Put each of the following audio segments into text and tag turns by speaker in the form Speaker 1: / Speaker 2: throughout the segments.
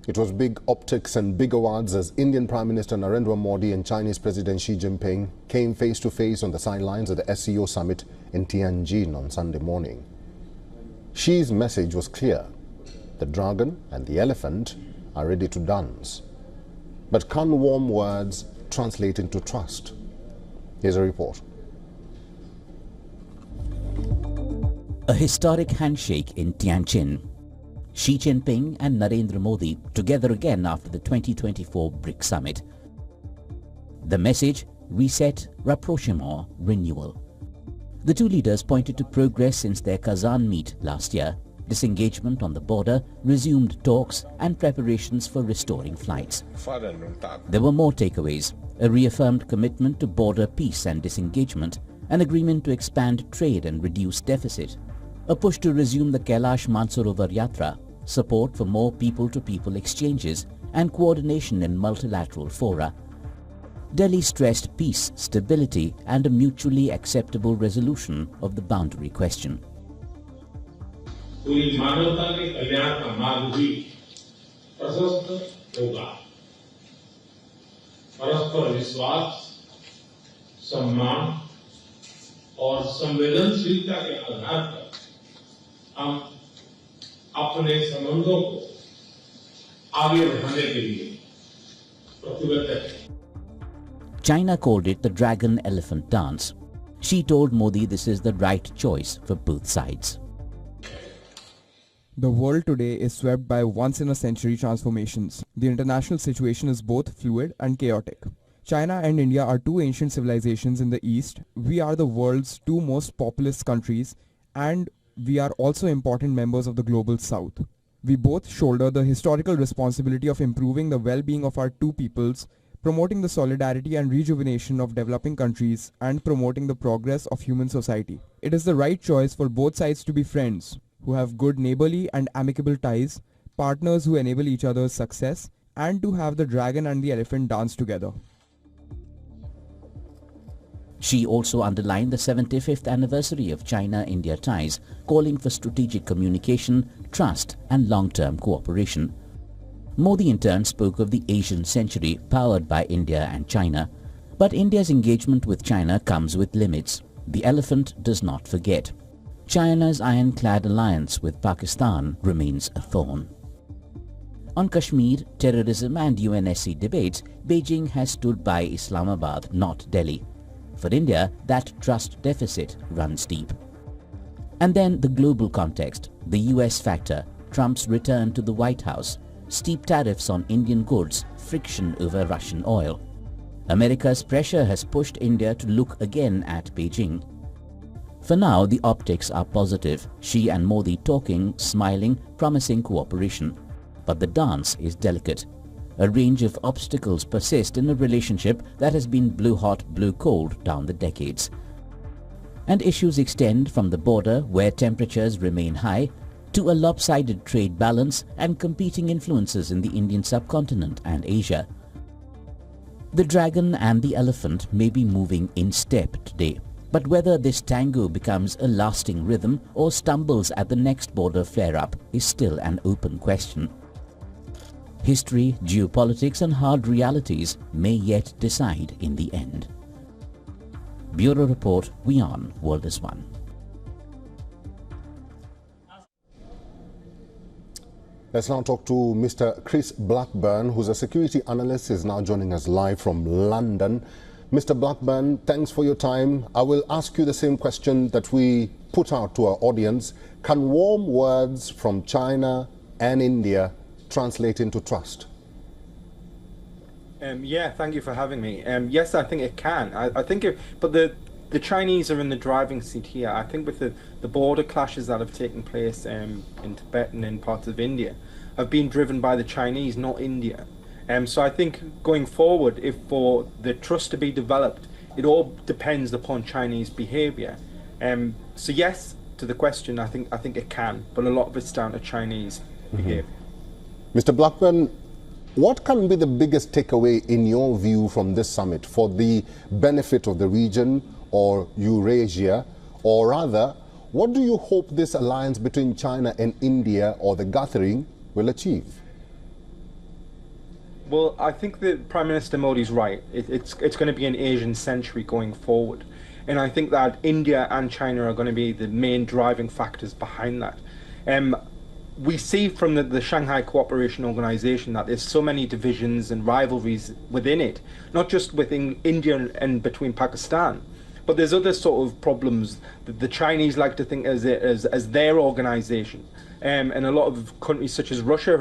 Speaker 1: It was big optics and big awards as Indian Prime Minister Narendra Modi and Chinese President Xi Jinping came face to face on the sidelines of the SCO summit in Tianjin on Sunday morning. Xi's message was clear. The dragon and the elephant are ready to dance. But can warm words translate into trust? Here's a report.
Speaker 2: A historic handshake in Tianjin. Xi Jinping and Narendra Modi together again after the 2024 BRICS summit. The message: reset, rapprochement, renewal. The two leaders pointed to progress since their Kazan meet last year, disengagement on the border, resumed talks and preparations for restoring flights. There were more takeaways: a reaffirmed commitment to border peace and disengagement, an agreement to expand trade and reduce deficit, a push to resume the Kailash Mansarovar Yatra, support for more people-to-people exchanges and coordination in multilateral fora. Delhi stressed peace, stability and a mutually acceptable resolution of the boundary question.
Speaker 3: पूरी मानवता के कल्याण का मार्ग भी प्रशस्त होगा। परस्पर विश्वास, सम्मान और संवेदनशीलता के आधार पर हम अपने संबंधों को आगे बढ़ाने के लिए प्रतिबद्ध हैं।
Speaker 2: China called it the dragon-elephant dance. Xi told Modi this is the right choice for both sides.
Speaker 4: The world today is swept by once-in-a-century transformations. The international situation is both fluid and chaotic. China and India are two ancient civilizations in the East. We are the world's two most populous countries, and we are also important members of the global South. We both shoulder the historical responsibility of improving the well-being of our two peoples, promoting the solidarity and rejuvenation of developing countries, and promoting the progress of human society. It is the right choice for both sides to be friends, who have good neighborly and amicable ties, partners who enable each other's success, and to have the dragon and the elephant dance together.
Speaker 2: Xi also underlined the 75th anniversary of China-India ties, calling for strategic communication, trust and long-term cooperation. Modi in turn spoke of the Asian century powered by India and China. But India's engagement with China comes with limits. The elephant does not forget. China's ironclad alliance with Pakistan remains a thorn. On Kashmir, terrorism and UNSC debates, Beijing has stood by Islamabad, not Delhi. For India, that trust deficit runs deep. And then the global context, the US factor, Trump's return to the White House, steep tariffs on Indian goods, friction over Russian oil. America's pressure has pushed India to look again at Beijing. For now, the optics are positive. Xi and Modi talking, smiling, promising cooperation. But the dance is delicate. A range of obstacles persist in a relationship that has been blue hot, blue cold down the decades. And issues extend from the border, where temperatures remain high, to a lopsided trade balance and competing influences in the Indian subcontinent and Asia. The dragon and the elephant may be moving in step today. But whether this tango becomes a lasting rhythm or stumbles at the next border flare-up is still an open question. History, geopolitics and hard realities may yet decide in the end. Bureau Report, WION World is One.
Speaker 1: Let's now talk to Mr. Chris Blackburn, who's a security analyst, is now joining us live from London. Mr. Blackburn, thanks for your time. I will ask you the same question that we put out to our audience. Can warm words from China and India translate into trust?
Speaker 5: Yeah, thank you for having me. Yes, I think it can. I think but the Chinese are in the driving seat here. I think with the border clashes that have taken place in Tibet and in parts of India have been driven by the Chinese, not India. So I think going forward, if for the trust to be developed, it all depends upon Chinese behaviour. So yes, to the question, I think it can, but a lot of it's down to Chinese behaviour.
Speaker 1: Mr. Blackburn, what can be the biggest takeaway in your view from this summit for the benefit of the region or Eurasia, or rather, what do you hope this alliance between China and India or the gathering will achieve?
Speaker 5: Well, I think that Prime Minister Modi's right. It's going to be an Asian century going forward. And I think that India and China are going to be the main driving factors behind that. We see from the Shanghai Cooperation Organization that there's so many divisions and rivalries within it, not just within India and between Pakistan, but there's other sort of problems that the Chinese like to think as their organization. And a lot of countries such as Russia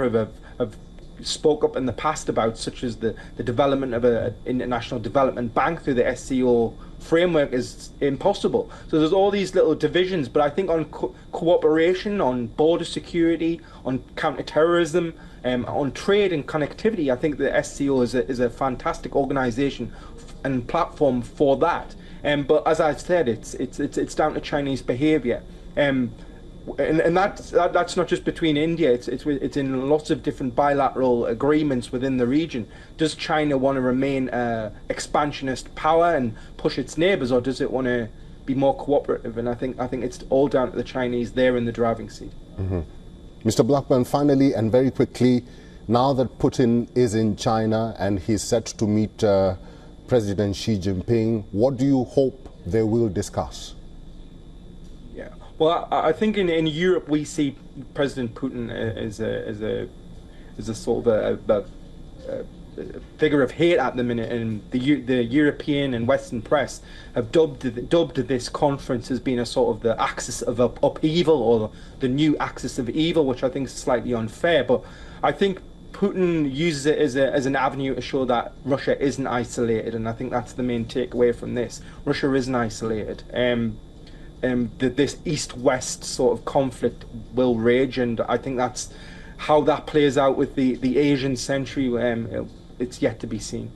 Speaker 5: have spoke up in the past about, such as the development of an international development bank through the SCO framework is impossible. So there's all these little divisions, but I think on cooperation, on border security, on counter-terrorism, on trade and connectivity, I think the SCO is a fantastic organization and platform for that. But as I said, it's down to Chinese behavior. And that's not just between India. It's in lots of different bilateral agreements within the region. Does China want to remain expansionist power and push its neighbours, or does it want to be more cooperative? And I think it's all down to the Chinese. They're in the driving seat.
Speaker 1: Mm-hmm. Mr. Blackburn, finally and very quickly, now that Putin is in China and he's set to meet President Xi Jinping, what do you hope they will discuss?
Speaker 5: Yeah. Well, I think in Europe we see President Putin as a sort of a figure of hate at the minute, and the European and Western press have dubbed this conference as being a sort of the axis of upheaval, or the new axis of evil, which I think is slightly unfair. But I think Putin uses it as an avenue to show that Russia isn't isolated, and I think that's the main takeaway from this. Russia isn't isolated. This East-West sort of conflict will rage, and I think that's how that plays out with the Asian century. It's yet to be seen.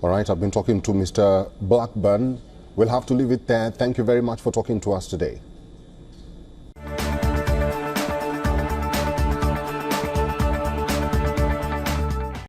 Speaker 1: All right, I've been talking to Mr. Blackburn. We'll have to leave it there. Thank you very much for talking to us today.